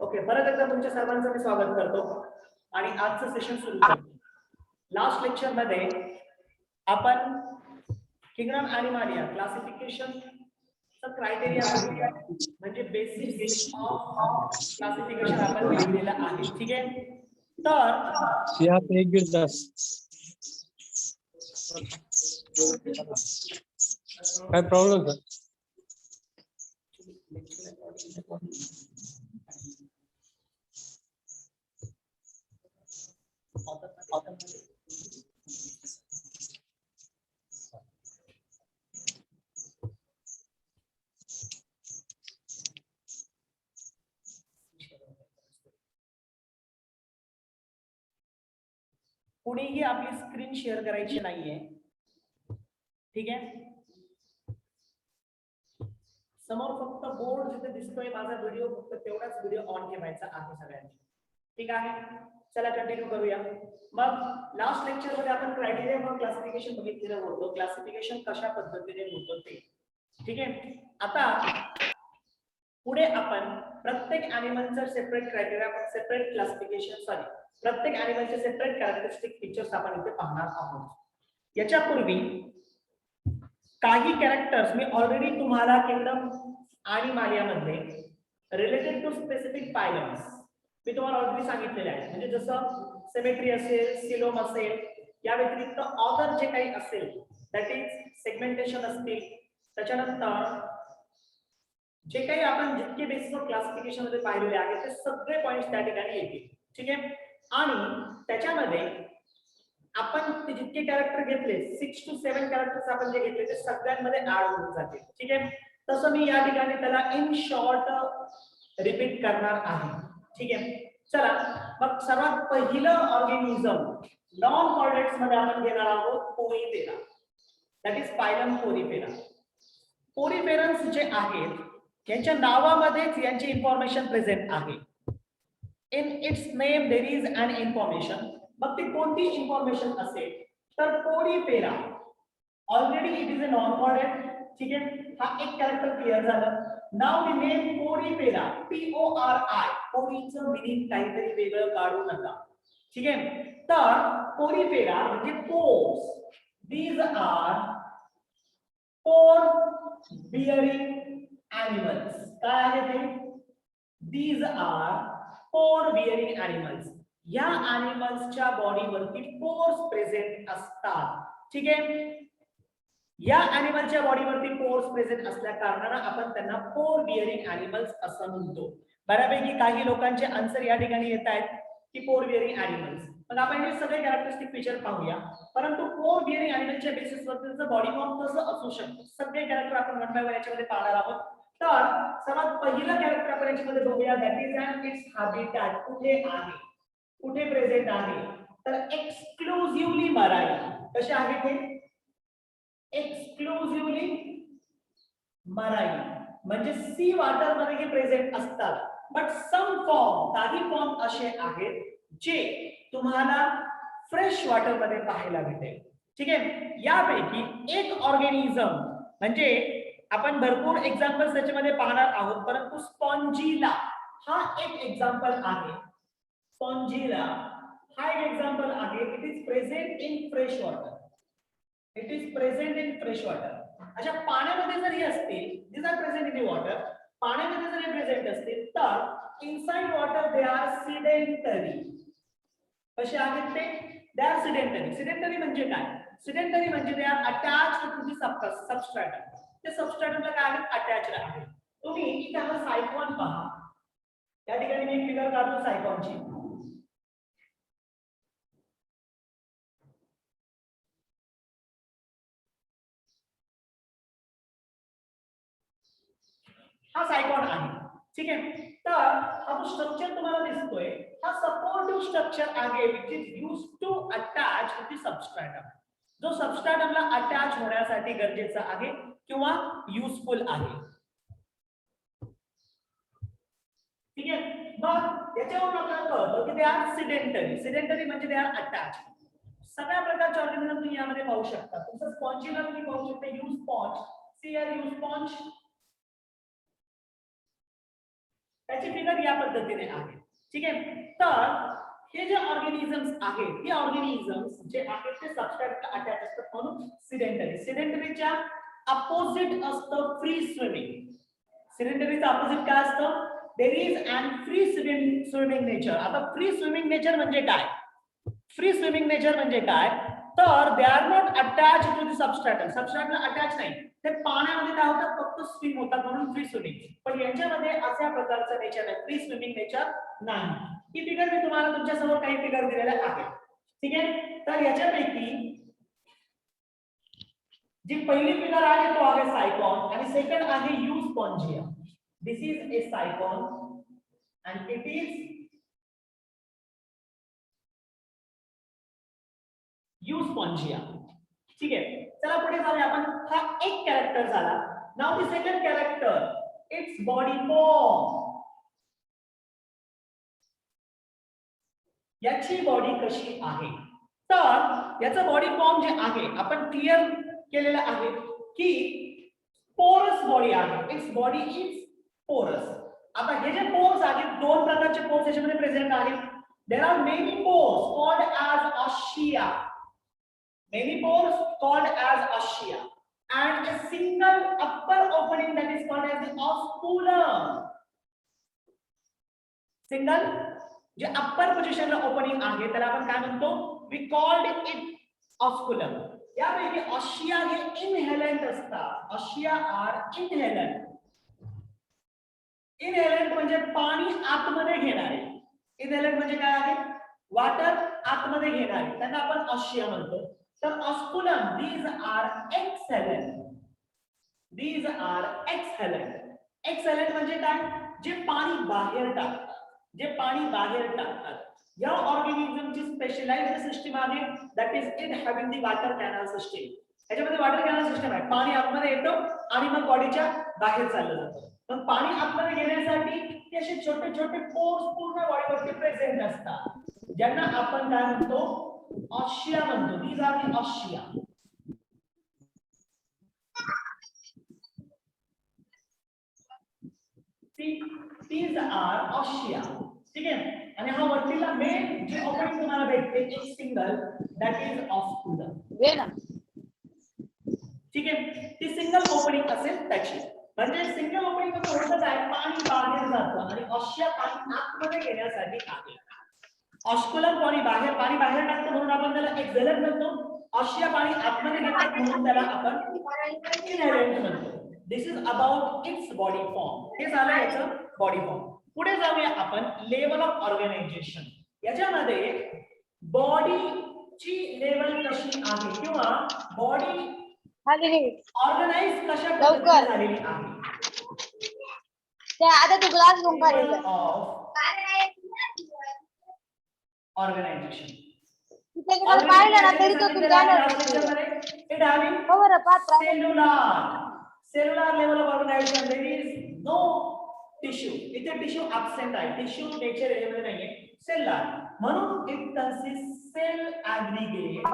Okay, परत एकदा तुमच्या सर्वांचं मी स्वागत करतो आणि आजचं सेशन सुरू करतो. लास्ट लेक्चर मध्ये आपण किंगडम एनिमलिया क्लासिफिकेशन क्रायटेरिया म्हणजे बेसिस ऑफ क्लासिफिकेशन आपण पाहिलेलं आहे. ठीक आहे, तर एक गिरदास काय प्रॉब्लेम सर? कुणीही आपली स्क्रीन शेअर करायची नाहीये. ठीक आहे, समोर फक्त बोर्ड जिथे दिसतोय माझा व्हिडिओ फक्त तेवढाच व्हिडिओ ऑन ठेवायचा आहे सगळ्यांनी. ठीक आहे, चला कंटिन्यू करूया. मग लास्ट लेक्चर मध्ये आपण क्रायटेरिया फॉर क्लासिफिकेशन बघितलेलं होतं. क्लासिफिकेशन कशा पद्धतीने होतं ते. ठीक आहे, आता पुढे आपण प्रत्येक ॲनिमलचं सेपरेट क्रायटेरिया, सेपरेट क्लासिफिकेशन, प्रत्येक ॲनिमलचे सेपरेट कॅरेक्टरिस्टिक फीचर्स आपण इथे पाहणार आहोत. याच्यापूर्वी काही कॅरेक्टर्स मी ऑलरेडी तुम्हाला किंगडम एनिमलियामध्ये रिलेटेड टू स्पेसिफिक पायलम्स मी तुम्हाला ऑलरेडी सांगितलेले आहे. म्हणजे जसं सिमेट्री असेल, सिलोम असेल, या व्यतिरिक्त ऑदर जे काही असेल दॅट इज सेगमेंटेशन असतील, त्याच्यानंतर जे काही आपण जितके बेसिस ऑफ क्लासिफिकेशन मध्ये पाहिलेले आहे ते सगळे पॉइंट्स त्या ठिकाणी येतील. ठीक आहे, आणि त्याच्यामध्ये आपण ते जितके कॅरेक्टर घेतले 6 to 7 कॅरेक्टर्स आपण जे घेतले ते सगळ्यांमध्ये ऍड होऊन जातील. ठीक आहे, तसं मी या ठिकाणी त्याला इन शॉर्ट रिपीट करणार आहे. ठीक आहे, चला मग सर्वात पहिलं ऑर्गॅनिझम नॉन कॉर्डेट्स मध्ये आपण घेणार आहोत porifera, that is phylum porifera. Poriferans जे आहेत यांच्या नावामध्येच यांची इन्फॉर्मेशन प्रेझेंट आहे. In its name there is an information. मग ती कोणती इन्फॉर्मेशन असेल तर porifera already it is a non chordate. ठीक आहे, हा एक कॅरेक्टर क्लिअर झालं. नाव द नेम पोरीफेरा, PORI, पोरीचं मिनिंग काहीतरी वेगळं काढू नका. ठीक आहे, तर पोरीफेरा म्हणजे pores. These are pore bearing animals. काय आहे ते? These are pore bearing animals. या एनिमल्सच्या बॉडीवरती पोर्स प्रेझेंट असतात. ठीक आहे, या एनिमलच्या बॉडीवरती पोर्स प्रेझेंट असल्या कारणाने आपण त्यांना पोर बिअरिंग एनिमल्स असं म्हणतो. बऱ्यापैकी काही लोकांचे आन्सर या ठिकाणी येत आहेत की पोर बिअरिंग एनिमल्स. मग आपण हे सगळे कॅरेक्टरिस्टिक फीचर पाहूया. परंतु पोर बिअरिंग एनिमलच्या बेसिसवर त्याचं बॉडी फॉर्म कसं असू शकतं सगळे कॅरेक्टर आपण वन बाय वन याच्यामध्ये पाहणार आहोत. तर सर्वात पहिलं कॅरेक्टर आपण याच्यामध्ये बघूया, that is and it's habitat. कुठे आहे, कुठे प्रेझेंट आहे तर एक्सक्लुझिव्हली मराईन. कसे आहे ते? एक्सक्लुझिव्हली मराईन म्हणजे सी वॉटर मध्ये हे प्रेझेंट असतात. बट सम फॉर्म, काही फॉर्म असे आहेत जे तुम्हाला फ्रेश वॉटर मध्ये पाहायला भेटेल. ठीक आहे, यापैकी एक ऑर्गॅनिझम म्हणजे आपण भरपूर एक्झाम्पल्स त्याच्यामध्ये पाहणार आहोत, परंतु स्पॉन्जिला हा एक एक्झाम्पल आहे. स्पॉन्जिला हा एक एक्झाम्पल आहे. It is present in fresh water. It is present in fresh water. अशा पाण्यामध्ये जर हे असतील, these are present in water, पाण्यामध्ये जर हे प्रेझेंट असतील तर inside water they are sedentary. कसे आहेत ते? दे आर सिडेंटरी. सिडेंटरी म्हणजे काय? सिडेंटरी म्हणजे they are attached to the substratum. ते सबस्ट्रॅटमला काय आहेत? अटॅच्ड आहे. तुम्ही इथे हा सायकॉन पहा. या ठिकाणी मी एक फिगर काढतो सायकॉनची. हा सायकॉन आहे. ठीक आहे, तर हा जो स्ट्रक्चर तुम्हाला दिसतोय हा सपोर्टिव्ह स्ट्रक्चर आहे which is used to attach to the substratum. जो सबस्ट्रॅटमला अटॅच होण्यासाठी गरजेचा आहे किंवा युजफुल आहे. ठीक आहे, मग याच्यावरून आपल्याला कळतं की दे आर सिडेंटरी. सिडेंटरी म्हणजे दे आर अटॅच. सगळ्या प्रकारचे ऑर्गॅनिझम तुम्ही यामध्ये पाहू शकता. तुमचं स्पॉन्जिला तुम्ही पाहू शकता. Use sponge, see are use sponge. त्याची फिगर या पद्धतीने आहे. ठीक आहे. तर हे जे ऑर्गॅनिझम्स आहेत, हे ऑर्गॅनिझम्स जे आहेत ते सबस्ट्रेटला अटॅच असतात म्हणून सिडेंटरी. सिडेंटरीच्या अपोजिट असतं फ्री स्विमिंग. सिलेंडरीचा अपोजिट काय असतं? There is an free swimming nature. आता फ्री स्विमिंग नेचर म्हणजे काय? फ्री स्विमिंग नेचर म्हणजे काय? तर they are not attach to the substratum. सबस्ट्रेटला अटॅच नाही, ते पाण्यामध्ये काय होतात? फक्त स्विम होतात म्हणून फ्री स्विमिंग. पण यांच्यामध्ये अशा प्रकारचं नेचर आहे, फ्री स्विमिंग नेचर नाही. ही फिगर मी तुम्हाला तुमच्या समोर काही फिगर दिलेल्या आहेत. ठीक आहे. तर याच्यापैकी जी पहिली फिगर आहे तो आहे सायकॉन आणि सेकंड आहे euspongia. This is a sycon and it is euspongia. ठीक आहे. चला पुढे जाऊया आपण. हा एक कॅरेक्टर झाला. Now the second character, it's body form. याची बॉडी कशी आहे? तर याचं बॉडी फॉर्म जे आहे आपण क्लिअर केलेलं आहे की पोरस बॉडी आहे. इट्स बॉडी इज पोरस. आता हे जे पोर्स आहेत, दोन प्रकारचे पोर्स याच्यामध्ये प्रेझेंट आहेत. There are many pores called as ostia. Many pores called as ossia and a single upper opening that is called as the osculum. Single जे upper position ला ओपनिंग आहे त्याला आपण काय म्हणतो? We called it osculum. यापैकी ossia हे इनहेलंट असतात. ossia are inhalant. इनहेलंट म्हणजे पाणी आतमध्ये घेणारे. इनहेलंट म्हणजे काय आहे? वॉटर आतमध्ये घेणारे, त्यांना आपण ossia म्हणतो. तर osculum, these are exhalent. These are exhalent. Exhalent म्हणजे काय? जे पाणी बाहेर टाकतात. जे पाणी बाहेर टाकतात. या ऑर्गॅनिझमची स्पेशलाइज्ड सिस्टीम आहे, that is it having the water canal system. याच्यामध्ये वॉटर कॅनल सिस्टीम आहे. पाणी आतमध्ये येतं आणि मग बॉडीच्या बाहेर चाललं जातं. पण पाणी आतमध्ये घेण्यासाठी ते असे छोटे छोटे पोर्स पूर्ण बॉडीवरती प्रेझेंट असतात, ज्यांना आपण काय म्हणतो? ऑस्शिया म्हणतो. These are the ossia. These are ossia. ठीक आहे. आणि हा वरतीला मेन जे ओपनिंग तुम्हाला भेटते एक सिंगल, दॅट इज ऑस्कुलम. ठीक आहे. ती सिंगल ओपनिंग असेल त्याची, म्हणजे सिंगल ओपनिंग मध्ये होतच आहे, पाणी बाहेर जातं आणि ऑस्शिया पाणी आतमध्ये घेण्यासाठी आहे. ऑस्कुलम पाणी बाहेर टाकतो म्हणून आपण त्याला एक्झेलंट म्हणतो. ऑस्शिया पाणी आतमध्ये घेतात म्हणून त्याला आपण इनहेलंट म्हणतो. This is about its body form. हे झालं याचं बॉडी फॉर्म. पुढे जाऊया आपण लेवल ऑफ ऑर्गनायझेशन. याच्यामध्ये बॉडीची लेवल कशी आहे किंवा बॉडी ऑर्गनाइज कशा पद्धतीने झालेली आहे. आता तू ग्लास घेऊन काढ. ऑर्गनायझेशन पाहिलं ना तरी तो तुमच्या cellular level of organization. There is no tissue. इथे टिश्यू ऍब्सेंट आहे. टिश्यू नेचर याच्यामध्ये नाहीये. सेल्युलर म्हणून it consist cell aggregate.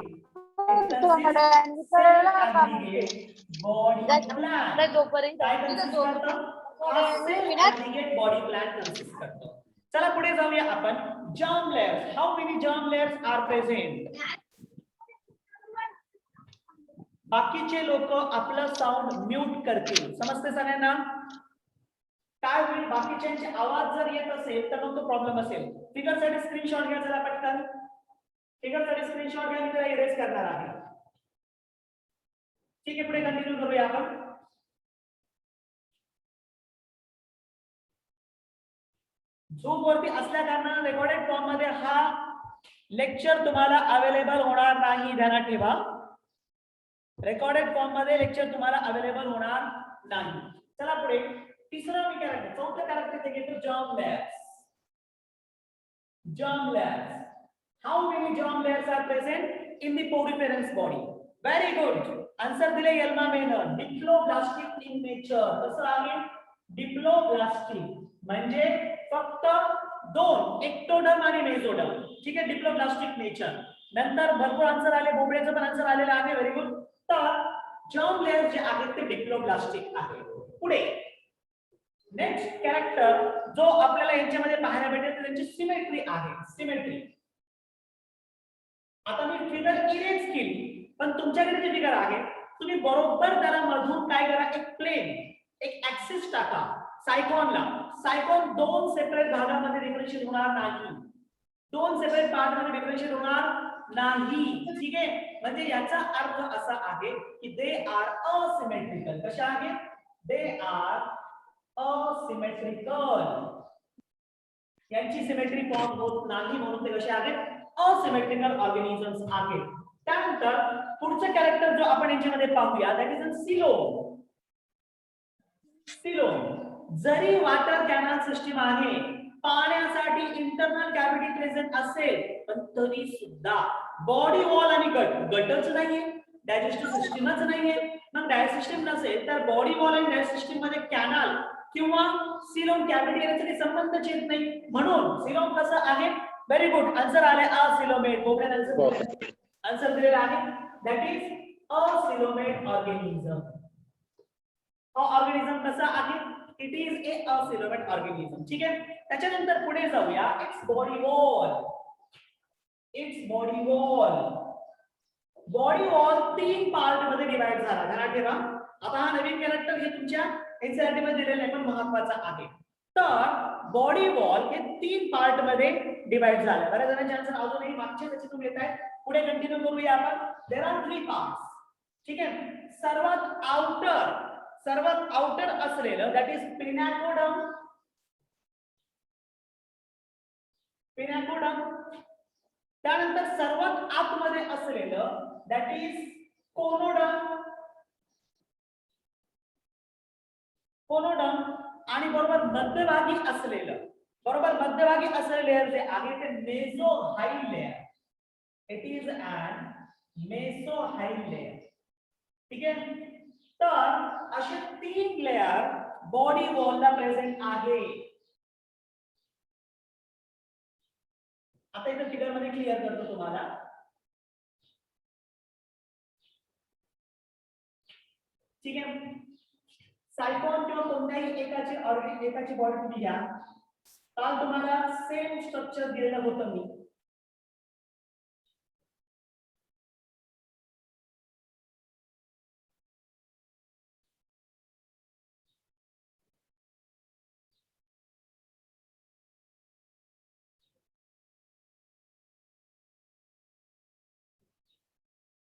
Body plan. काय कन्सिस्ट करतं? Cell aggregate body plan consist करतं. चला पुढे जाऊया आपण. Germ layers. How many germ layers are present? बाकीचे लोक आपलं साऊंड म्यूट करतील. समजते सगळ्यांना? काय होईल? बाकीच्यांचे आवाज जर येत असेल तर मग तो प्रॉब्लेम असेल. फिगरसाठी स्क्रीनशॉट घ्या जरा पटकन. फिगरसाठी स्क्रीनशॉट घ्या, मी त्याला इरेज करणार आहे. ठीक आहे. पुढे कंटिन्यू करूया आपण. झूम वरती असल्या कारणाने रेकॉर्डेड फॉर्म मध्ये हा लेक्चर तुम्हाला अवेलेबल होणार नाही, ध्यानात ठेवा. रेकॉर्डेड फॉर्म मध्ये लेक्चर तुम्हाला अवेलेबल होणार नाही. चला पुढे. तिसरा मी कॅरेक्टर, चौथं कॅरेक्टर ते घेतो germ layers. Germ layers. How many germ layers are present in the poriferans body? Very good. Answer दिले Yalma Menon. Diploblastic in nature. कसं आहे? डिप्लोब्लास्टिक म्हणजे फक्त दोन, एक्टोडर्म आणि मेसोडर्म. ठीक आहे. Diploblastic nature. नंतर भरपूर आन्सर आले. बोबडेचं पण आन्सर आलेलं आहे. Very good. तर जर्म लेयर जे आहेत ते डिप्लोब्लास्टिक आहे. पुढे नेक्स्ट कॅरेक्टर जो आपल्याला यांच्यामध्ये पाहायला भेटेल त्यांची सिमेट्री आहे. सिमेट्री आता मी फिगर इरेज केली पण तुमच्याकडे जी फिगर आहे तुम्ही बरोबर त्याला मधून काय करा एक प्लेन एक ऍक्सिस टाका सायकॉनला. सायकॉन दोन सेपरेट भागामध्ये डिफरन्शिएट होणार नाही. दोन सेपरेट पार्ट मध्ये डिफरन्शिएट होणार नाही. ठीक आहे म्हणजे याचा अर्थ असा आहे की दे आर असिमेट्रिकल. कशा आहेत? They are asymmetrical. यांची सिमेट्री फॉर्म होत नाही म्हणून ते कसे आहेत? असिमेट्रिकल ऑर्गॅनिझम्स आहेत. त्यानंतर पुढचं कॅरेक्टर जो आपण यांच्यामध्ये पाहूया दॅट इज सिलोम. सिलोम जरी वॉटर कॅनल सिस्टीम आहे पाण्यासाठी इंटरनल कॅव्हिटी प्रेझेंट असेल पण तरी सुद्धा बॉडी वॉल आणि गटच नाहीये डायजेस्टिव्ह सिस्टीमच नाहीये. मग डायजेस्टिव्ह सिस्टीम नसेल तर बॉडी वॉल आणि डायजेस्टिव्ह सिस्टीम मध्ये कॅनल किंवा सिलोम कॅव्हिटी याच्यासाठी संबंधच येत नाही. म्हणून सिलोम कसं आहे? व्हेरी गुड आन्सर आले असिलोमेट. आन्सर दिलेला आहे that is acoelomate organism. Organism कसा आहे? It is A acoelomate organism. ठीक आहे त्याच्यानंतर पुढे जाऊया. Its body wall. Its body wall. Body wall तीन पार्ट मध्ये डिवाइड झाला. ध्यानात ठेवा. आता हा नवीन कॅरेक्टर हे तुमच्या एनसीईआरटी मध्ये दिलेला आहे पण महत्त्वाचा आहे. तर बॉडी वॉल हे तीन पार्ट मध्ये डिवाइड झालं. बऱ्याच जणांचे आन्सर अजूनही मागचे त्याच्यातून येत आहेत. पुढे कंटिन्यू करूया आपण. There are three parts. ठीक आहे सर्वात आउटर असलेलं दॅट इज पिनॅकोडम. त्यानंतर सर्वात आतमध्ये असलेलं दॅट इज कोनोडम. आणि बरोबर मध्यभागी असलेलं लेअर जे आहे ते mesohyl layer. It is an mesohyl layer. ठीक आहे तर असे तीन लेअर बॉडी वॉलला प्रेझेंट आहे. आता इथे फिगर मध्ये क्लिअर करतो तुम्हाला. ठीक आहे सायकॉन किंवा कोणत्याही एकाची बॉडी तुम्ही घ्या. काल तुम्हाला सेम स्ट्रक्चर दिलेलं होतं मी.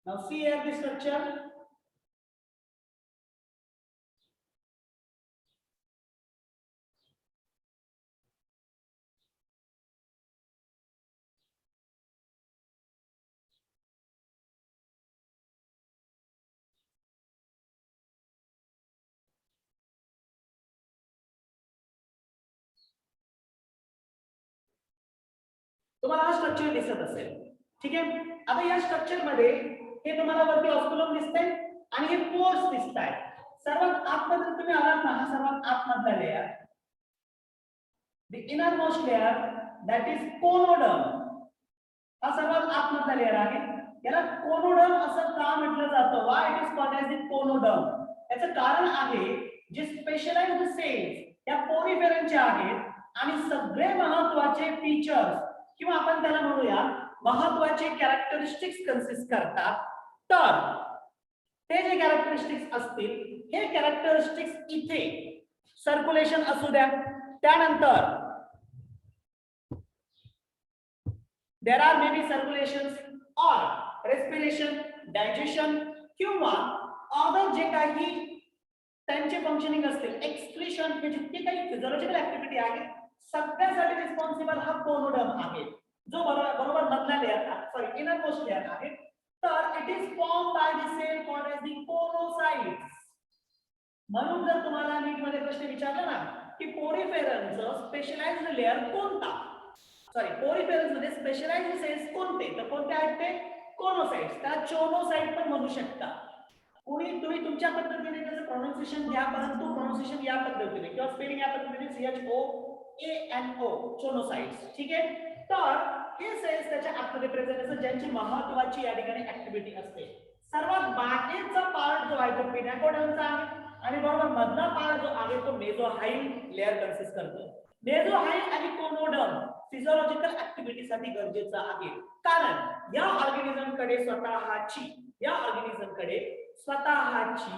Now see here the structure. तुम्हाला हा स्ट्रक्चर दिसत असेल. ठीक आहे आता या स्ट्रक्चर मध्ये हे तुम्हाला वरती ऑस्कुलम दिसतंय आणि हे पोर्स दिसतायत. सर्वात आतमध्ये तुम्ही आलात ना हा सर्वात आतमधला layer the inner most layer that is choanoderm. हा सर्वात आतमधला लेअर आहे. याला कोनोडम असं का म्हटलं जातं? Why it is called as the choanoderm? याचं कारण आहे जे स्पेशलाइज्ड सेल्स या पोरिफेरनचे आहेत आणि सगळे महत्त्वाचे फीचर्स किंवा आपण त्याला म्हणूया महत्त्वाचे कॅरेक्टरिस्टिक्स कन्सिस्ट करतात. तर ते जे कॅरेक्टरिस्टिक्स असतील हे कॅरेक्टरिस्टिक्स इथे सर्क्युलेशन असू द्या. त्यानंतर there are may be circulations or respiration digestion किंवा अदर जे काही त्यांचे फंक्शनिंग असतील एक्सक्रीशन हे जितके काही फिजियोलॉजिकल ऍक्टिव्हिटी आहे सगळ्यासाठी रिस्पॉन्सिबल हा कोनोडम आहे जो बरोबर मधला लेअर इनर मोस्ट लेअर आहे. तर it is form by the cell called as the choanocytes. म्हणून जर तुम्हाला नीट मध्ये प्रश्न विचारला ना की पोरिफेरनचं स्पेशलाइज्ड लेअर कोणता पोरिफेरन्स मध्ये स्पेशलाइज्ड सेल्स कोणते तर कोणते आहेत ते कोनोसाइट्स. त्या चोनोसाइट पण म्हणू शकता. तुम्ही तुमच्या पद्धतीने त्याचं प्रोनाउन्सिएशन घ्या परंतु प्रोनाउन्सिएशन या पद्धतीने किंवा स्पेलिंग या पद्धतीने CHOANO चोनोसाइट्स. ठीक आहे तर हे सेल्स त्याच्या आतमध्ये प्रेझेंट असतात ज्यांची महत्त्वाची या ठिकाणी ऍक्टिव्हिटी असते. सर्वात बाहेरचा पार्ट जो आहे तो पिनॅकोडमचा आहे आणि बरोबर मधला पार्ट जो आहे तो मेसोहाइल लेअर कन्सिस्ट करतो. मेसोहाइल आणि कोनोडर्म फिजियोलॉजिकल ऍक्टिव्हिटीसाठी गरजेचं आहे, कारण या ऑर्गॅनिझमकडे स्वतःची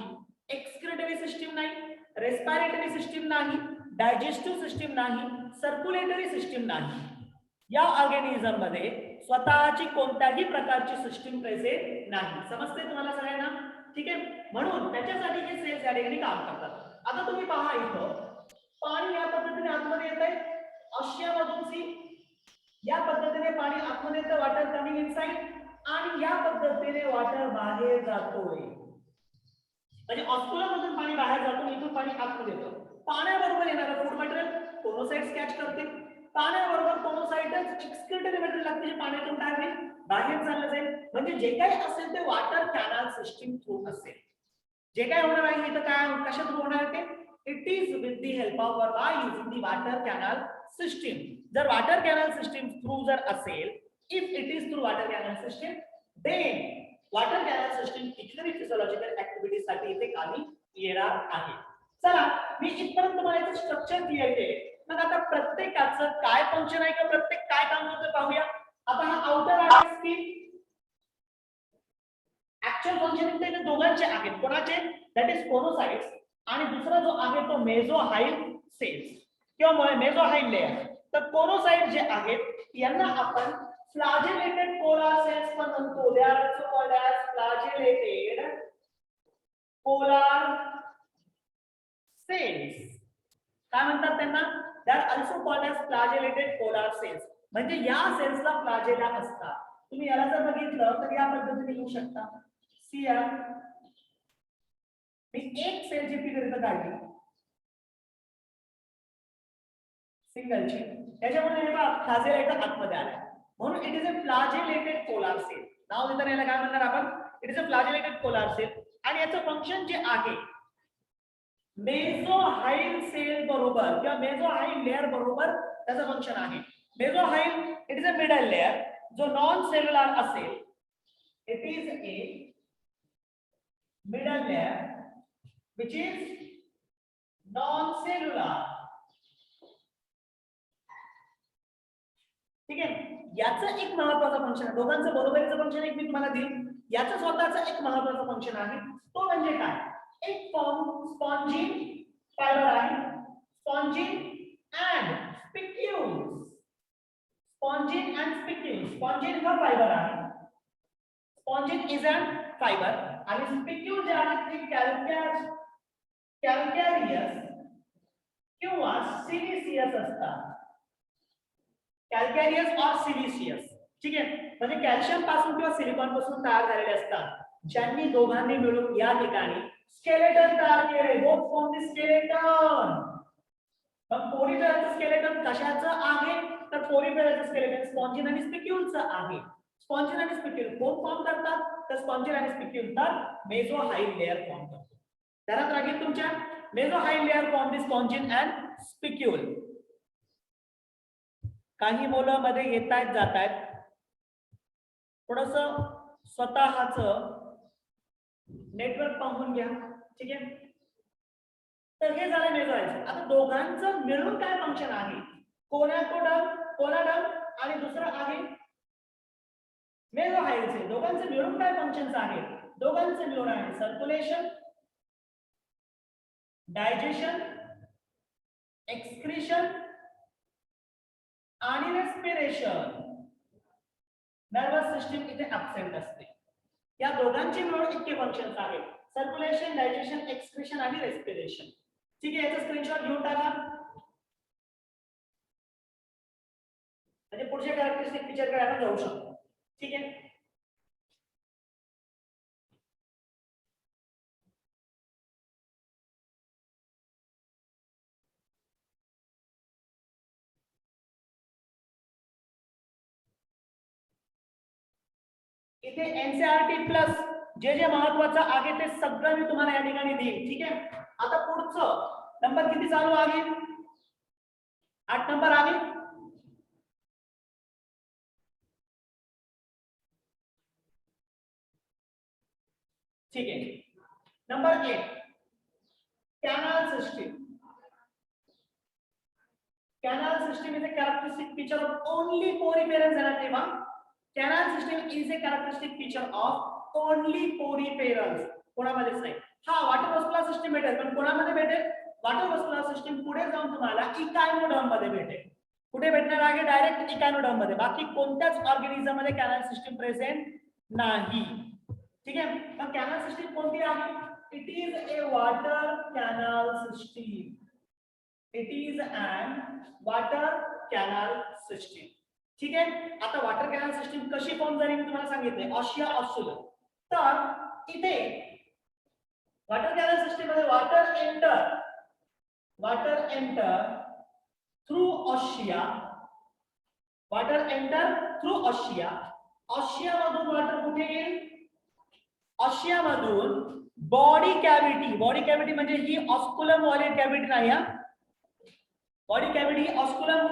एक्सक्रिटरी सिस्टीम नाही, रेस्पिरेटरी सिस्टीम नाही, डायजेस्टिव्ह सिस्टीम नाही, सर्क्युलेटरी सिस्टीम नाही. या ऑर्गॅनिझम मध्ये स्वतःची कोणत्याही प्रकारची सिस्टीम प्रेझेंट नाही. समजते तुम्हाला सगळ्यांना? ठीक आहे. म्हणून त्याच्यासाठी हे सेल्स या ठिकाणी काम करतात. आता तुम्ही पहा इथं पाणी या पद्धतीने आतमध्ये येत आहे, ऑस्ट्रियामधून सी या पद्धतीने पाणी आतमध्ये येतं, वॉटर कमिंग इनसाइड, आणि या पद्धतीने वॉटर बाहेर जातोय. म्हणजे ऑस्कुलमधून पाणी बाहेर जातो, इथून पाणी आतमध्ये येतं. पाण्याबरोबर येणारं फूड मटेरियल कोनोसाइट्स कॅच करते. पाण्याबरोबर कोनोसाइट्स एक्सक्रिटरी मटेरियल लागते, जे पाण्यातून काय होईल, बाहेर चाललं जाईल. म्हणजे जे काही असेल ते वॉटर कॅनल सिस्टीम थ्रू असेल. जे काही होणार आहे इथं काय कशा थ्रू होणार आहे ते, it is with the help of और by using the water canal system. जर वॉटर कॅनल सिस्टीम थ्रू जर असेल, if it is through water canal system, then water canal system कितीतरी फिजियोलॉजिकल ऍक्टिव्हिटीज साठी इथे कामी येणार आहे. चला, मी इथपर्यंत तुम्हाला याचं स्ट्रक्चर क्लिअर केले. मग आता प्रत्येकाचं काय फंक्शन आहे, का प्रत्येक काय काम करतं पाहूया. आता हा आउटर आहे स्किन, ऍक्च्युअल फंक्शनिंग ते दोघांचे आहेत. कोणाचे? दॅट इज कोनोसाइट्स, आणि दुसरा जो आहे तो मेसोहाइल सेल्स किंवा मेसोहाइल लेयर. तर कोनोसाइट जे आहेत यांना आपण फ्लॅजेलेटेड पोलार सेल्स पण म्हणतो. They are also called as flagellated polar cells. काय म्हणतात त्यांना? They are also called as flagellated polar cells. म्हणजे या सेल्सला फ्लॅजेला असतात. तुम्ही याला जर बघितलं तर या पद्धतीने लिहू शकता. सी या मी एक सेलची फिगर काढली सिंगलची, त्याच्यामध्ये हे बघा फ्लॅजेलेटेड आतमध्ये आलाय, म्हणून it is a flagellated polar cell. नाव देताना याला काय म्हणणार आपण? It is a flagellated polar cell. आणि याचं फंक्शन जे आहे मेसोहाइल सेल बरोबर किंवा मेसोहाइल लेअर बरोबर त्याचं फंक्शन आहे. Mesohyl it is a middle layer जो नॉन सेल्युलर असेल. It is a middle layer which is non-cellular. ठीक आहे. याचं एक महत्त्वाचं फंक्शन आहे. दोघांचं बरोबरीचं फंक्शन एक मी तुम्हाला देईन. याचं स्वतःचं एक महत्त्वाचं फंक्शन आहे. तो म्हणजे काय? एक स्पॉन्जिन फायबर आहे. Spongin and spicules. Spongin and spicules. Spongin हा फायबर आहे. स्पॉन्जिन इज अ फायबर आणि स्पिक्यूल जे आहेत ते कॅल्कॅरियस किंवा सिलिसियस असतात. कॅल्कॅरियस और सिलिसियस. ठीक आहे. म्हणजे कॅल्शियम पासून किंवा सिलिकॉन पासून तयार झालेले असतात, ज्यांनी दोघांनी मिळून या ठिकाणी स्केलेटन तयार केले. Both form the skeleton. मग पोरीफेराचं स्केलेटन कशाचं आहे? तर पोरीफेराचं स्केलेटन स्पॉन्जिन आणि स्पिक्यूलचं आहे. स्पॉन्जिन आणि स्पिक्यूल कोण फॉर्म करतात? तर स्पॉन्जिन आणि स्पिक्यूल तर मेसोहाइल लेअर फॉर्म करतो. ध्यानात राहील तुमच्या, mesohyl layer form the spongin and spicule. काही मुलं मध्ये येत आहेत जात आहेत, थोडस स्वतःच नेटवर्क पाहून घ्या. ठीक आहे. तर हे झालं मेसोहाइल. आता दोघांचं मिळून काय फंक्शन आहे? कोनाडर्म आणि दुसरं आहे मेसोहाइलचे. दोघांचे मिळून काय फंक्शन्स आहेत? दोघांचे मिळून आहे सर्क्युलेशन, डायजेशन, एक्सक्रीशन आणि रेस्पिरेशन. नर्वस सिस्टीम इथे ऍब्सेंट असते. या दोघांचे मिळून इतके फंक्शन्स आहेत: सर्क्युलेशन, डायजेशन, एक्सक्रीशन आणि रेस्पिरेशन. ठीक आहे. याचा स्क्रीनशॉट घेऊन टाका, म्हणजे पुढच्या कॅरेक्टरिस्टिक फीचर कडे आपण जाऊ शकतो. ठीक आहे. इथे एनसीईआरटी प्लस जे जे महत्वाचं आहे ते सगळं मी तुम्हाला या ठिकाणी देईन. ठीक आहे. आता पुढचं नंबर किती चालू आहे? 8 नंबर आहे. ठीक आहे. Number 1 canal system. Canal system is a characteristic feature of only poriferous anathema. Canal system is a characteristic feature of only poriferous. कोणामध्येच नाही. हा वॉटर मस्कुलर सिस्टम भेटेल, पण कोणामध्ये भेटेल? वॉटर मस्कुलर सिस्टम पुढे जाऊन तुम्हाला इकायनोडर्म मध्ये भेटेल. कुठे भेटणार आहे? डायरेक्ट इकायनोडर्म मध्ये. बाकी कोणत्याच ऑर्गॅनिझम मध्ये कॅनल सिस्टम प्रेझेंट नाही. ठीक आहे. मग कॅनल सिस्टम कोणती आहे? It is a water canal system. It is an water canal system. ठीक आहे. आता वॉटर कॅनल सिस्टम कशी फॉर्म झाली मी तुम्हाला सांगितले, ऑशिया ऑस्युलर. तर इथे वॉटर कॅनल सिस्टम मध्ये water enter through ossia. Water enter through ossia. Ossia मधून water कुठे येईल? Ossia मधून बॉडी कॅव्हिटी. बॉडी कॅव्हिटी म्हणजे ही ऑस्कुलम वाली कॅव्हिटी नाही हा. बॉडी कॅव्हिटी ऑस्कुलम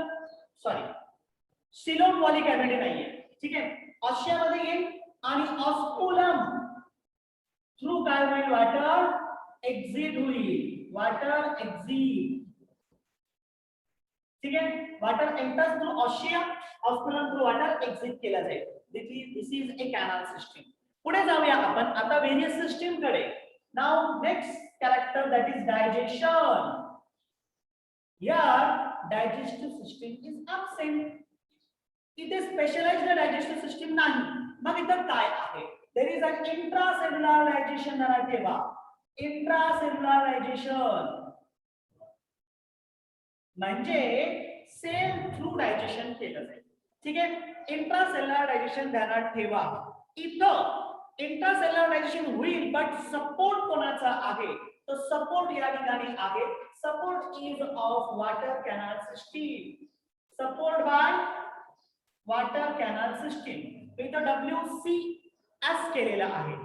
सिलोम वाली कॅव्हिटी नाहीये. ठीक आहे. ऑशिया मध्ये येईल आणि ऑस्कुलम थ्रू काय होईल? वॉटर एक्झिट होईल. Water exit. ठीक आहे. Water enters through ostia, osculum through water exit केला जाईल. This is a canal system. पुढे जाऊया आपण आता व्हेरियस सिस्टम कडे. Now next character that is digestion. Here digestive system is absent. इथे स्पेशलाइज्ड डायजेस्टिव्ह सिस्टम नाही. मग इथं काय आहे? There is an intracellular digestion. लक्षात ठेवा, इंट्रासेल्युलर डायजेशन म्हणजे सेल थ्रू डायजेशन केलं जाईल. ठीक आहे. इंट्रासेल्युलर डायजेशन ध्यानात ठेवा. इथं इंट्रासेल्युलर डायजेशन होईल, बट सपोर्ट कोणाचा आहे? तो सपोर्ट या ठिकाणी आहे. Support is of water canal system. Support by water canal system. इथं WCS केलेला आहे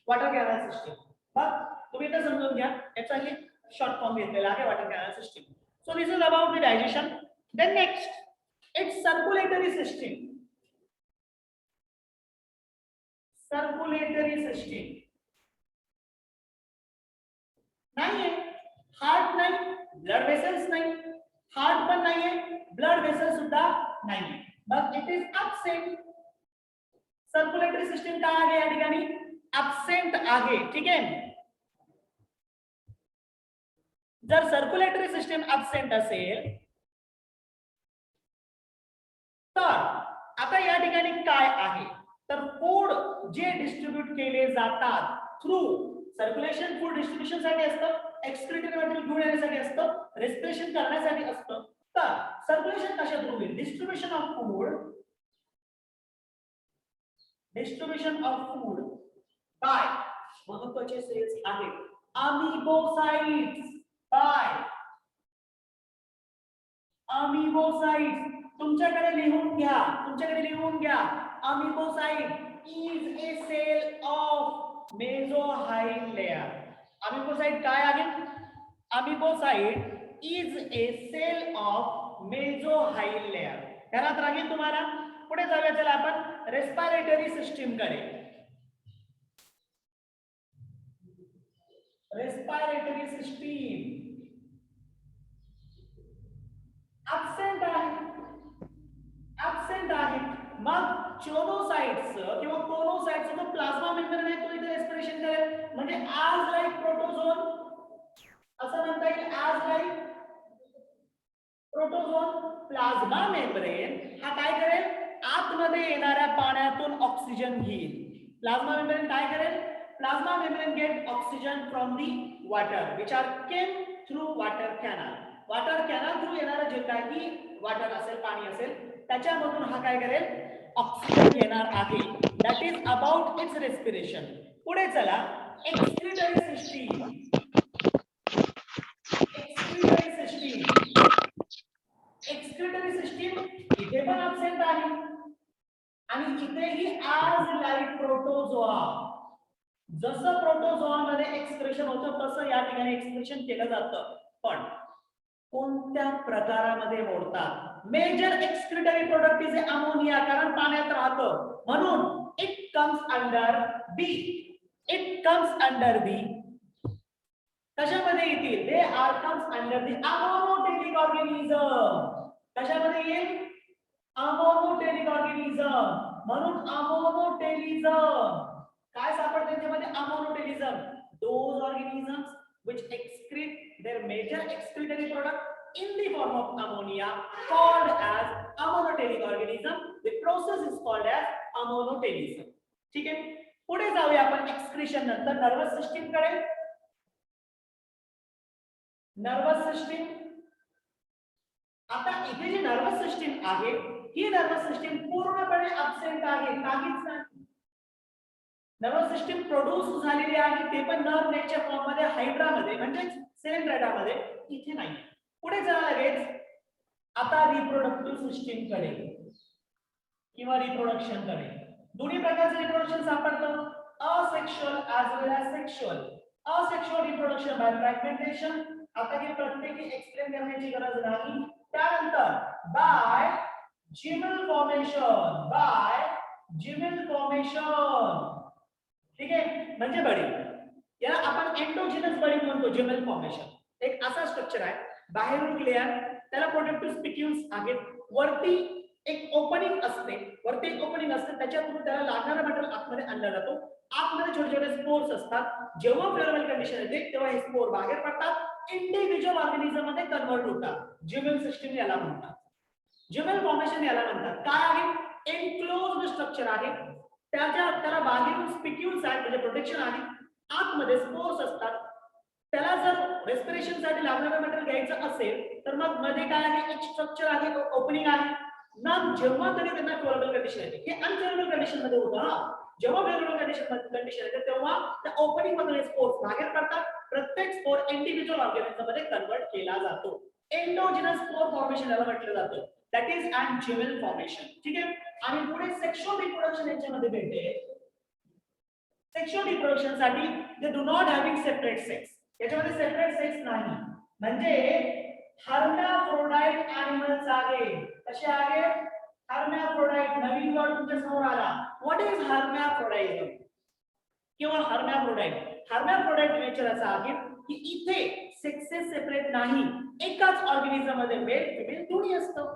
वॉटर कॅनल सिस्टम. मग तुम्ही इथं समजून घ्या, याचा एक शॉर्ट फॉर्म घेतलेला आहे water canal system. So this is about the digestion. Then next it's circulatory system. Circulatory system नाहीये. हार्ट नाही, ब्लड वेसल्स नाही. हार्ट पण नाहीये, ब्लड वेसल सुद्धा नाहीये. मग it is absent. Circulatory system काय आहे या ठिकाणी? absent आहे. ठीक आहे. जर सर्क्युलेटरी सिस्टम absent असेल तर आता या ठिकाणी काय आहे? तर फूड जे डिस्ट्रीब्यूट केले जातात थ्रू सर्क्युलेशन, फूड डिस्ट्रीब्युशन साठी असतं, एक्सक्रीटरी मटेरियल घेऊन येण्यासाठी असतं, रेस्पिरेशन करण्यासाठी असतं. तर सर्क्युलेशन कशा थ्रू होईल? डिस्ट्रीब्युशन ऑफ फूड बाय महत्वाचे सेल्स आहेत अमीबोसाइट्स. By amoebocytes. तुमच्याकडे लिहून घ्या. Amoebocyte is a cell of mesohyl layer. Amoebocyte काय आहे? Amoebocyte is a cell of mesohyl layer. ध्यानात राहील तुम्हाला. पुढे जाऊया चला आपण रेस्पिरेटरी सिस्टम कडे. रेस्पिरेटरी सिस्टम absent आहे. मग चोनोसाइट्स किंवा कोनोसाइट्स जो प्लाझ्मा मेम्ब्रेन आहे तो इथे रेस्पिरेशन करेल. म्हणजे ॲज लाईक प्रोटोझोन असं म्हणता येईल. ॲज लाईक प्रोटोझोन प्लाझ्मा मेम्ब्रेन हा काय करेल? आतमध्ये येणाऱ्या पाण्यातून ऑक्सिजन घेईल. प्लाझ्मा मेम्ब्रेन काय करेल? Plasma membrane get oxygen from the water which are came through water canal. Water canal through येणारं जे काही वॉटर असेल, पाणी असेल, त्याच्यामधून हा काय करेल? ऑक्सिजन घेणार आहे. That is about it's respiration. पुढे चला एक्सक्रीटरी सिस्टम. एक्सक्रीटरी सिस्टम इथे पण absent आहे आणि इथेही ॲज लाईक प्रोटोझोआ. जसं प्रोटोझोआ मध्ये एक्सप्रेशन होतं तसं या ठिकाणी एक्सप्रेशन केलं जातं. पण कोणत्या प्रकारामध्ये मोडतात? Major excretory product is ammonia, कारण पाण्यात राहतं म्हणून इट कम्स अंडर बी. कशामध्ये येतील? They are comes under the ammonotelic organism. कशामध्ये येईल? Ammonotelic organism. म्हणून अमोनोटेरिझम काय सापडते त्याच्यामध्ये? Ammonotelism, those organisms which excrete their major excretory product in the form of ammonia called as ammonoteric organism. The process is called as ammonoterism. ठीक आहे, पुढे जाऊया आपण एक्सक्रीशन नंतर नर्वस सिस्टीम कडे. नर्वस सिस्टीम, आता इथे जी नर्वस सिस्टीम आहे ही नर्वस सिस्टीम पूर्णपणे अब्सेंट आहे, काहीच नाही. नर्वस सिस्टीम प्रोड्यूस झालेली आहे ते पण नर्व नेटच्या फॉर्म मध्ये, हायड्रा मध्ये म्हणजे सेरेब्रम मध्ये, इथे नाही. पुढे चला लगेच आता रिप्रोडक्टिव्ह सिस्टीम कडे किंवा रिप्रोडक्शन कडे. दोन्ही प्रकारचे रिप्रोडक्शन सापडतं, asexual as well as sexual. Asexual reproduction by fragmentation, आता हे प्रत्येकी एक्सप्लेन करण्याची गरज नाही. त्यानंतर by gemmule formation, by gemmule formation. ठीक आहे, म्हणजे बडी. याला आपण एंडोजिनस बडी म्हणतो. जिमेल फॉर्मेशन एक असा स्ट्रक्चर आहे, बाहेरून क्लिअर, त्याला प्रोटेक्टिव्ह स्पिक्युल्स आहेत, वरती एक ओपनिंग असते, वरती एक ओपनिंग असते, त्याच्यातून त्याला लागणारा मटेरियल आतमध्ये आणला जातो. आतमध्ये छोटे छोटे स्पोर्स असतात. जेव्हा फेरोमोन कंडिशन येते तेव्हा हे स्पोर बाहेर पडतात, इंडिव्हिज्युअल ऑर्गॅनिझम मध्ये कन्वर्ट होतात. जिमेल सिस्टीम याला म्हणतात, जिमेल फॉर्मेशन याला म्हणतात. काय आहे? एनक्लोज्ड स्ट्रक्चर आहे, त्याला बाहेरून स्पिक्युल्स आहेत म्हणजे प्रोटेक्शन आहे, आतमध्ये स्पोर्स असतात. त्याला जर रेस्पिरेशन साठी लागणारं मटेरियल घ्यायचं असेल तर मग मध्ये काय आहे? एक स्ट्रक्चर आहे, ओपनिंग आहे. मग जेव्हा तरी त्यांना फेरोमोन कंडिशन येते, हे अनफेरोमोन कंडिशन मध्ये होतं हा. जेव्हा फेरोमोन कंडिशन येते तेव्हा त्या ओपनिंग मधून स्पोर्स बाहेर पडतात. प्रत्येक स्पोर इंडिव्हिज्युअल ऑर्गॅनिझम मध्ये कन्वर्ट केला जातो. एंडोजिनस स्पोर फॉर्मेशन याला म्हटलं जातं, that is and Gmail formation. ठीक आहे, आणि पुढे सेक्शुअल रिप्रोडक्शन यांच्यामध्ये भेटते. सेक्शुअल रिप्रोडक्शन साठी they do not having separate sex, याच्यामध्ये सेपरेट सेक्स नाही. म्हणजे हर्मॅफ्रोडाइट एनिमल्स आहे. कसे आहे? हर्मॅफ्रोडाइट. नवीन वर्ड तुमच्या समोर आला. व्हॉट इज हर्मॅफ्रोडाइझम किंवा हर्मॅफ्रोडाइट? हर्मॅफ्रोडाइट नेचर असा आहे की इथे सेक्सेस सेपरेट नाही, एकाच ऑर्गॅनिझम मध्ये मेल फिमेल दोन्ही असतं.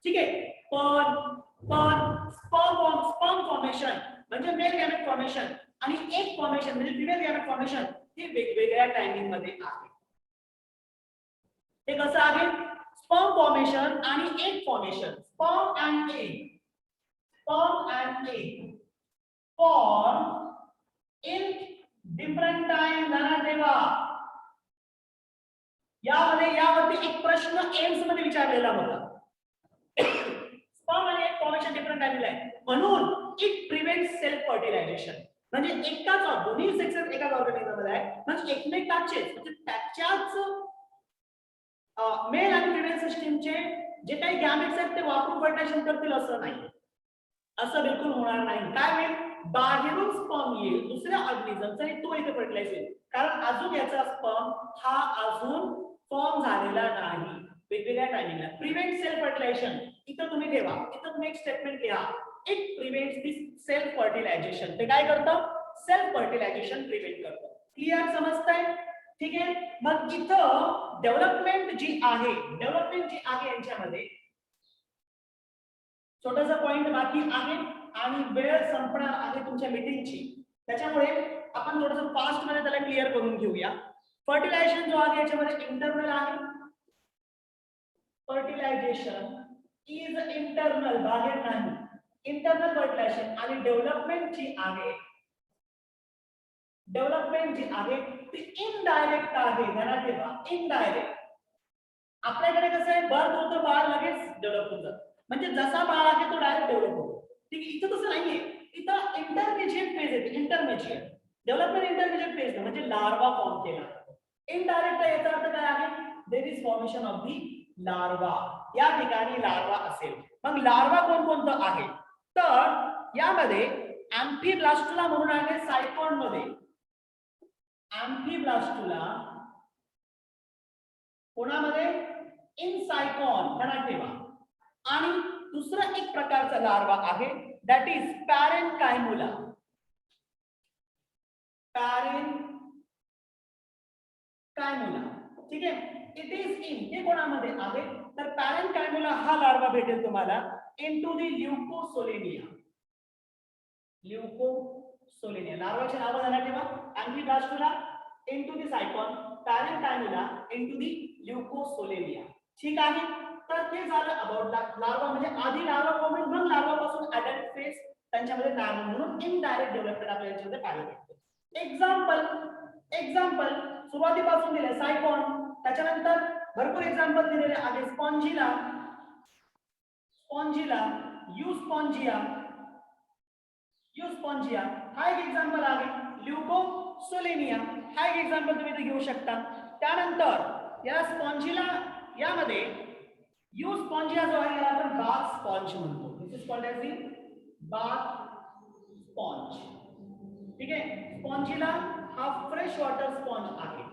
ठीक आहे, पण स्पर्म फॉर्मेशन म्हणजे मेल गॅमेट फॉर्मेशन आणि एक फॉर्मेशन म्हणजे फिमेल गॅमेट फॉर्मेशन हे वेगवेगळ्या टायमिंग मध्ये आहे. हे कसं आहे? स्पर्म फॉर्मेशन आणि egg formation, sperm and egg, sperm and egg form in different time. ध्यानात ठेवा, यावरती एक प्रश्न एम्स मध्ये विचारलेला होता. स्पर्म आणि एग फॉर्मेशन डिफरंट टाइमला आहे, म्हणून इट प्रिव्हेंट्स सेल्फ फर्टिलायझेशन. म्हणजे एकाच दोन्ही सेक्सेस एकाच ऑर्गॅनिझम मध्ये आहे, म्हणजे एकमेकांचेच म्हणजे त्याच्याच मेल आणि फिमेल सिस्टीमचे जे काही गॅमेट्स आहेत ते वापरून फर्टिलायझेशन करतील असं नाही, असं बिलकुल होणार नाही. काय होईल? बाहेरून स्पर्म येईल दुसऱ्या ऑर्गॅनिझमचा आणि तो इथे फर्टिलाइज होईल, कारण अजून याचा स्पर्म हा अजून फॉर्म झालेला नाही. वेगवेगळ्या टायमिंगला प्रिव्हेंट सेल्फ फर्टिलायझेशन. इथं तुम्ही ठेवा, इथं तुम्ही एक स्टेटमेंट लिहा, it prevents this self fertilization. ते काय करतं? सेल्फ फर्टिलायझेशन प्रिव्हेंट करतं. क्लिअर? समजतंय? ठीक आहे, मग इथं डेव्हलपमेंट जी आहे यांच्यामध्ये छोटासा पॉइंट बाकी आहे आणि वेळ संपणार आहे तुमच्या मीटिंगची, त्याच्यामुळे आपण थोडंसं फास्ट मध्ये त्याला क्लिअर करून घेऊया. फर्टिलायझेशन जो आहे याच्यामध्ये इंटरनल आहे. फर्टिलायझेशन इज इंटरनल, बाहेर नाही, इंटरनल फर्टिलायझेशन. आणि डेव्हलपमेंट जी आहे ती इनडायरेक्ट आहे. ध्यानात ठेवा, इनडायरेक्ट. आपल्याकडे कसं आहे, बर्थ होतं, बाळ लगेच डेव्हलप होतं, म्हणजे जसा बाळ आहे तो डायरेक्ट डेव्हलप होतो. ठीक आहे, इथं तसं नाहीये, इथं इंटरमिजिएट फेज येते. इंटरमिजिएट डेव्हलपमेंट इंटरमिजिएट फेज म्हणजे लार्वा फॉर्म केला. इनडायरेक्ट याचा अर्थ काय आहे? There is formation of the larva. या ठिकाणी लार्वा असेल. मग लार्वा कोणकोणतं आहे? तर यामध्ये अँफिब्लास्टुला म्हणून आहे सायकॉन मध्ये. अँफिब्लास्टुला कोणामध्ये? इन सायकॉन. ध्यानात ठेवा. आणि दुसरा एक प्रकारचा लार्वा आहे, दॅट इज पॅरेन्कायमुला. कायमुला. ठीक आहे, इट इज इन हे कोणामध्ये आहे तर पॅरेंट कायमुला हा लार्वा भेटेल तुम्हाला इनटू दी ल्युकोसोलेनिया. ल्युकोसोलेनिया लार्वाचे नाव जाणार ठेवा. Amphiblastula into the sycon, parenchymula into the leucosolenia. ठीक आहे, तर ते झालं अबाउट लार्वा म्हणजे आधी लार्वा फॉर्म मग लार्वा पासून अडल्ट फेज त्यांच्यामध्ये काय म्हणून इनडायरेक्ट डेव्हलपमेंट आपल्याला याच्यामध्ये पाहायला भेटते. एक्झाम्पल सुरुवातीपासून दिले सायकॉन, त्याच्यानंतर भरपूर एक्झाम्पल दिलेले आहे स्पॉन्जिला, युस्पॉन्जिया हा एक एक्झाम्पल आहे. ल्युकोसोलेनिया हा एक एक्झाम्पल तुम्ही इथे घेऊ शकता. त्यानंतर या स्पॉन्जिला यामध्ये युस्पॉन्जिया जो आहे याला आपण बाथ स्पॉन्ज म्हणतो. This is called as the bath sponge. ठीक आहे, स्पॉन्जिला हा फ्रेश वॉटर स्पॉन्ज आहे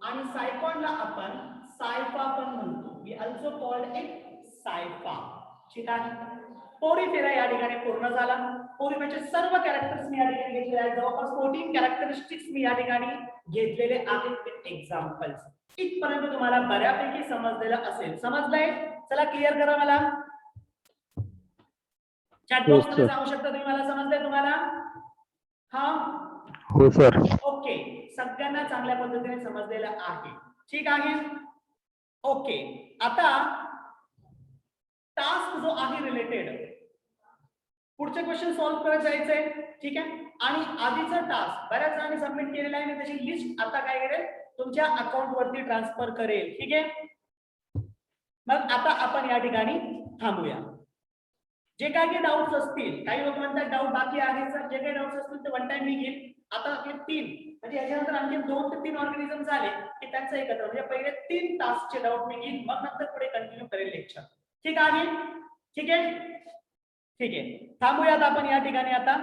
आणि सायकॉनला आपण सायफा पण म्हणतो. We also called it scypha. ठीक आहे, पोरीफेरा या ठिकाणी पूर्ण झाला. पोरीफेराचे सर्व कॅरेक्टर्स मी या ठिकाणी घेतलेले आहेत. जवळपास 14 कॅरेक्टरिस्टिक्स मी या ठिकाणी घेतलेले आहेत एक्झाम्पल्स. इथपर्यंत तुम्हाला बऱ्यापैकी समजलेलं असेल. समजलंय? चला क्लिअर करा मला. चॅट बॉक्स मध्ये सांगू शकता तुम्ही मला समजलंय तुम्हाला? हा हो सर. ओके, सगळ्यांना चांगल्या पद्धतीने समजलेलं आहे. ठीक आहे, ओके. आता टास्क जो आहे रिलेटेड पुढचे क्वेश्चन सॉल्व्ह करत जायचंय. ठीक आहे, आणि आधीचा टास्क बऱ्याच जणांनी सबमिट केलेला आहे. मी त्याची लिस्ट आता काय करेल तुमच्या अकाउंट वरती ट्रान्सफर करेल. ठीक आहे, मग आता आपण या ठिकाणी थांबूया. जे काही डाऊट्स असतील, काही लोक म्हणतात डाऊट बाकी आहे सर, जे काही डाऊट्स असतील ते वन टाइम मी घेईल. आता आपले 3 म्हणजे याच्यानंतर आणखी 2 ते 3 ऑर्गॅनिझम झाले की त्यांचं एकत्र म्हणजे पहिले 3 टास्कचे डाऊट मी घेईल, मग नंतर पुढे कंटिन्यू करेल लेक्चर. ठीक आहे, ठीक आहे, ठीक आहे. थांबूयात आपण या ठिकाणी आता.